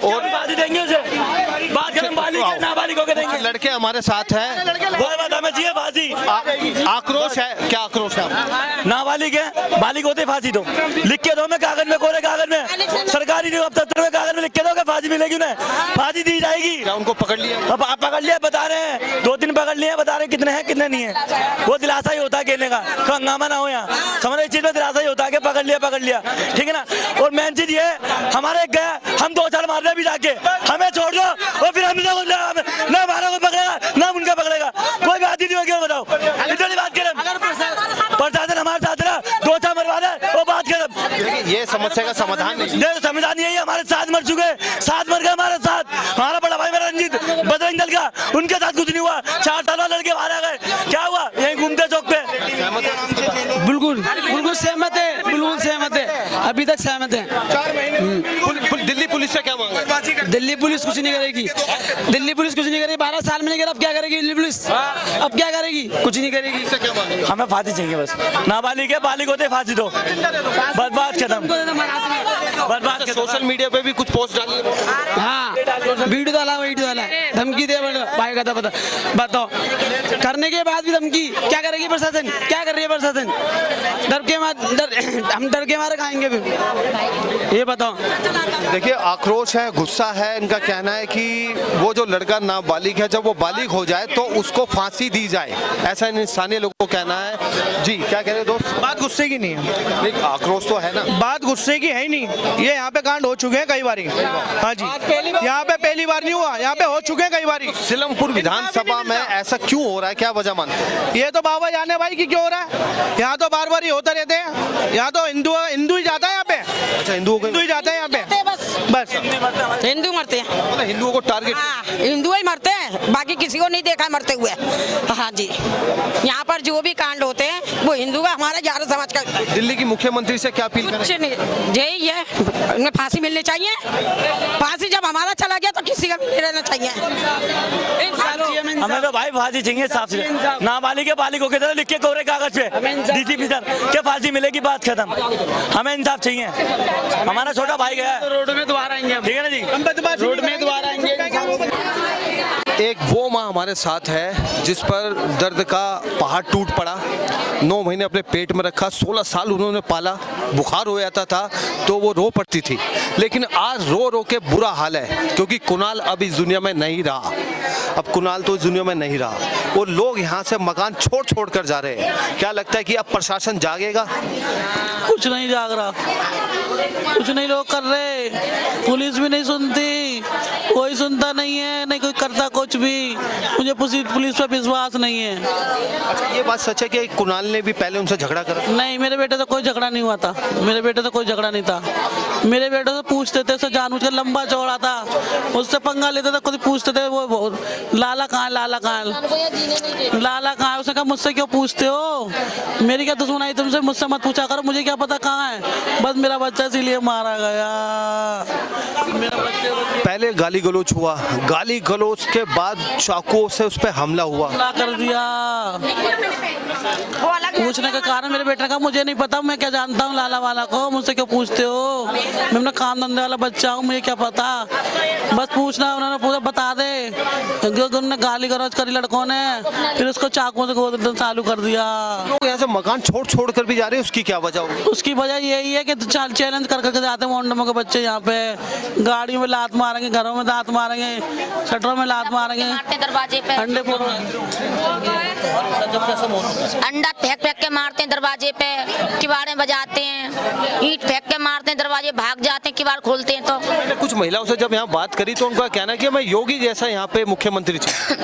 और फांसी देंगे उसे, बात करें बालिग के नाबालिगों के देंगे। लड़के हमारे साथ हैं, वो बात हमें चाहिए फांसी। आक्रोश है, क्या आक्रोश है? नाबालिग है, बालिग होते फांसी दो, लिख के दो मैं कागज में, कोरे कागज में, सरकारी नहीं, अब 70 में कागज में लिख के दो कि फांसी मिलेगी उन्हें, फांसी दी जाएगी। क्या उनको पकड़ लिया? अब आप पकड़ लिया, बता रहे हैं 2-3 पकड़ लिए, बता रहे हैं कितने हैं कितने नहीं है। वो दिलासा ही होता है कहने का, हंगामा ना हो यहाँ, समझ, इस चीज में दिलासा ही होता है कि पकड़ लिया, ठीक है ना। और मेन चीज ये, हमारे गया हम 2 साल मार रहे भी जाके, हमें छोड़ दो और फिर हम ना हमारा को पकड़ेगा ना उनका पकड़ेगा, कोई बात ही नहीं होगी। बताओ इतनी बात करें, प्रशासन हमारे साथ रहा, 2 साल मरवा रहे वो बात करें। ये समस्या का समाधान नहीं, समाधान यही है, हमारे साथ मर चुके, 7 मर गए हमारे साथ, हमारा बड़ा भाई मेरा रंजीत बजरंग दल का, उनके साथ कुछ नहीं हुआ, 4 साल बाद लड़के मारे गए, क्या हुआ? यही घूमते चौक पे। बिल्कुल सहमत है, बिल्कुल सहमत है, अभी तक सहमत है। दिल्ली पुलिस से क्या मांग है? दिल्ली पुलिस कुछ नहीं करेगी, दिल्ली पुलिस कुछ नहीं करेगी, 12 साल में नहीं करा, अब क्या करेगी दिल्ली पुलिस? अब क्या करेगी? कुछ नहीं करेगी। हमें फांसी चाहिए बस, नाबालिग है, बालिग होते फांसी दो, बस बात खत्म, बस बात खत्म। सोशल मीडिया पे भी कुछ पोस्ट डाली है? हाँ, वीडियो डाला, धमकी दे भाई का पता, बताओ करने के बाद भी धमकी, क्या करेगी प्रशासन? क्या कर रही है प्रशासन? हम डर के मारे खाएंगे फिर, ये बताओ। देखिए आक्रोश है, गुस्सा है, इनका कहना है कि वो जो लड़का नाबालिग है, जब वो बालिग हो जाए तो उसको फांसी दी जाए, ऐसा इन स्थानीय लोगों को कहना है। जी क्या कह रहे हैं दोस्त? बात गुस्से की नहीं है, नहीं, आक्रोश तो है ना, बात गुस्से की है ही नहीं। ये यहाँ पे कांड हो चुके हैं कई बार, हाँ जी, यहाँ पे पहली बार नहीं हुआ, यहाँ पे हो चुके हैं कई बार। सीलमपुर विधानसभा में ऐसा क्यों हो रहा है, क्या वजह मानते हैं? ये तो बाबा जाने भाई की क्यों हो रहा है, यहाँ तो बार बार ही होता रहते हैं, यहाँ तो हिंदू ही जाता है यहाँ पे। अच्छा, हिंदू ही जाता है यहाँ पे, बस हिंदू मरते हैं, मतलब हिंदुओं को टारगेट? हाँ, हिंदू ही मरते हैं, बाकी किसी को नहीं देखा मरते हुए। हाँ जी, यहाँ पर जो भी कांड होते हैं वो हिंदू का, हमारा ज़्यादा समाज का। दिल्ली की मुख्यमंत्री से क्या अपील कुछ करें? नहीं, यही है, उन्हें फांसी मिलनी चाहिए। फांसी जब हमारा चला गया तो किसी का भी नहीं रहना चाहिए। हमें तो भाई फांसी चाहिए साफ से, नाबालिग है, बालिगों की तरह लिख के कोरे कागज पे डीसीपी सर क्या फांसी मिलेगी, बात खत्म। हमें इंसाफ चाहिए, हमारा छोटा भाई गया है, रोड में दोबारा आएंगे, ठीक है ना जी, रोड में दोबारा आएंगे। एक वो माँ हमारे साथ है जिस पर दर्द का पहाड़ टूट पड़ा, 9 महीने अपने पेट में रखा, 16 साल उन्होंने पाला, बुखार हो जाता था तो वो रो पड़ती थी, लेकिन आज रो रो के बुरा हाल है क्योंकि कुणाल अब इस दुनिया में नहीं रहा। अब कुणाल तो इस दुनिया में नहीं रहा, वो लोग यहाँ से मकान छोड़ कर जा रहे हैं। क्या लगता है कि अब प्रशासन जागेगा? कुछ नहीं जाग रहा, कुछ नहीं लोग कर रहे, पुलिस भी नहीं सुनती, कोई सुनता नहीं है, नहीं कोई करता कुछ भी। मुझे पुलिस पर विश्वास नहीं है। अच्छा, ये बात सच है कि कुणाल ने भी पहले उनसे झगड़ा करा? नहीं, मेरे बेटे से कोई झगड़ा नहीं हुआ था, मेरे बेटे से कोई झगड़ा नहीं था। मेरे बेटे से पूछते थे, उसे जानबूझ कर लंबा चौड़ा था, उससे पंगा लेते थे, खुद पूछते थे वो लाला कहाँ है, लाला कहाँ है, लाला कहाँ है। उसने कहा मुझसे क्यों पूछते हो, मेरी क्या दुश्मनाई तुमसे, मुझसे मत पूछा करो, मुझे क्या पता कहाँ है, बस मेरा बच्चा इसीलिए मारा गया। मेरा बच्चे पहले गाली गलौज हुआ, गाली गलौज के बाद चाकू से उस पर हमला हुआ, हमला कर दिया। पूछने का कारण मेरे बेटे ने कहा मुझे नहीं पता, मैं क्या जानता हूँ लाला वाला को, मुझसे क्यों पूछते हो, मैं अपना काम धंधे वाला बच्चा हूँ, मुझे क्या पता, बस पूछना। उन्होंने पूरा बता दे, उन्होंने गाली गलौज करी लड़कों ने, फिर उसको चाकू से गोद चालू कर दिया। लोग यहाँ से मकान छोड़ कर भी जा रहे हैं, उसकी क्या वजह होगी? उसकी वजह यही है कि चैलेंज कर करके जाते हैं मोंडमो के बच्चे, यहाँ पे गाड़ियों में लात मारेंगे, घरों में दांत मारेंगे, शटरों में लात मारेंगे, दरवाजे पे अंडे अंडा फेंक के मारते हैं, दरवाजे पे किवाड़े बजाते हैं, ईंट फेंक के मारते हैं, दरवाजे भाग जाते हैं, किवाड़ खोलते हैं। तो कुछ महिलाओं से जब यहाँ बात करी तो उनका कहना है कि मैं योगी जैसा यहाँ पे मुख्यमंत्री चाहिए।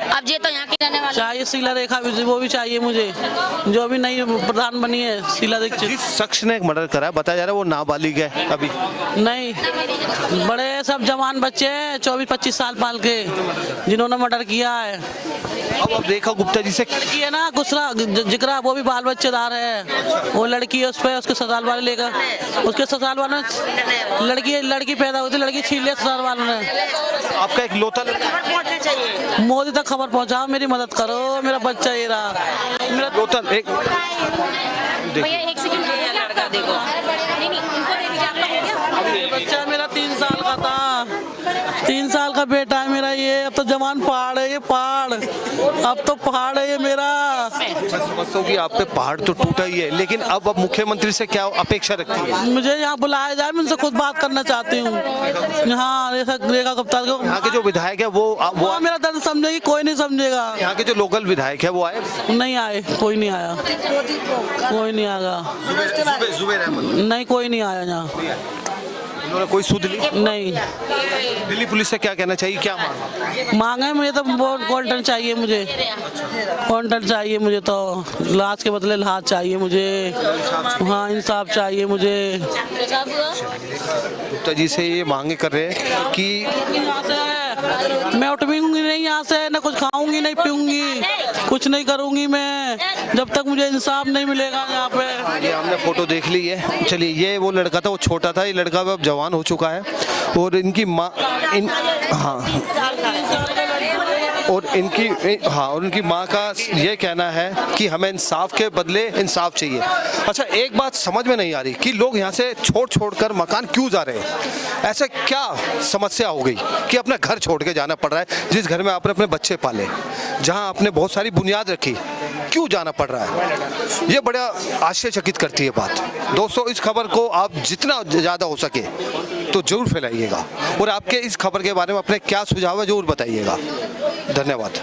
अब ये तो यहाँ की रहने वाली चाहिए, शीला रेखा वो भी चाहिए मुझे, जो भी नई प्रधान बनी है शीला दीक्षित। जिस शख्स ने एक मर्डर करा है, बताया जा रहा है वो नाबालिग है अभी? नहीं, बड़े सब जवान बच्चे हैं 24-25 साल पाल के, जिन्होंने मर्डर किया है। अब रेखा गुप्ता जी से लड़की है ना गुस्सा जिक्रा, वो भी बाल बच्चेदार है, वो लड़की है, उस पर उसके ससुराल वाले लेकर, उसके ससुराल वालों ने लड़की पैदा हुई थी, लड़की छीन लिया ससुराल वालों ने। आपका एक लोता मोदी तक खबर पहुंचाओ, मेरी मदद करो, मेरा बच्चा ये रहा, मेरा लोता एक भैया एक सेकंड लड़का देखो, नहीं उनको दे दीजिए, आप लोग हो गया? बच्चा मेरा 3 साल 3 साल का बेटा है मेरा ये, अब तो जवान पहाड़ है ये, पहाड़ अब तो पहाड़ है ये मेरा। मैं समझता हूँ कि आप पे पहाड़ तो टूटा ही है, लेकिन अब मुख्यमंत्री से क्या अपेक्षा रखती है? मुझे यहाँ बुलाया जाए, मैं उनसे खुद बात करना चाहती हूँ। हाँ रेखा गुप्ता को, यहाँ के जो विधायक है वो मेरा दर्द समझेगी, कोई नहीं समझेगा। यहाँ के जो लोकल विधायक है वो आए? नहीं आए, कोई नहीं आया, कोई नहीं आया, जुबैर अहमद नहीं कोई नहीं आया यहाँ, उन्होंने कोई सुध ली? नहीं। दिल्ली पुलिस से क्या कहना चाहिए, क्या मांगे मुझे तो कॉन्टेंट चाहिए, मुझे कॉन्टेंट चाहिए, मुझे तो लाश के बदले लाश चाहिए मुझे, हाँ इंसाफ चाहिए मुझे। गुप्ता जी से ये मांगे कर रहे हैं कि मैं उठ भी नहीं यहाँ से, ना कुछ खाऊंगी नहीं पीऊंगी, कुछ नहीं करूंगी मैं जब तक मुझे इंसाफ नहीं मिलेगा यहाँ पे। ये हमने फोटो देख ली है। चलिए, ये वो लड़का था, वो छोटा था, ये लड़का अब जवान हो चुका है और इनकी माँ और उनकी माँ का ये कहना है कि हमें इंसाफ के बदले इंसाफ चाहिए। अच्छा, एक बात समझ में नहीं आ रही कि लोग यहाँ से छोड़ कर मकान क्यों जा रहे हैं? ऐसे क्या समस्या हो गई कि अपना घर छोड़ के जाना पड़ रहा है, जिस घर में आपने अपने बच्चे पाले, जहाँ आपने बहुत सारी बुनियाद रखी, क्यों जाना पड़ रहा है? ये बड़ा आश्चर्यचकित करती है बात। दोस्तों, इस खबर को आप जितना ज़्यादा हो सके तो जरूर फैलाइएगा और आपके इस खबर के बारे में अपने क्या सुझाव है जरूर बताइएगा। धन्यवाद।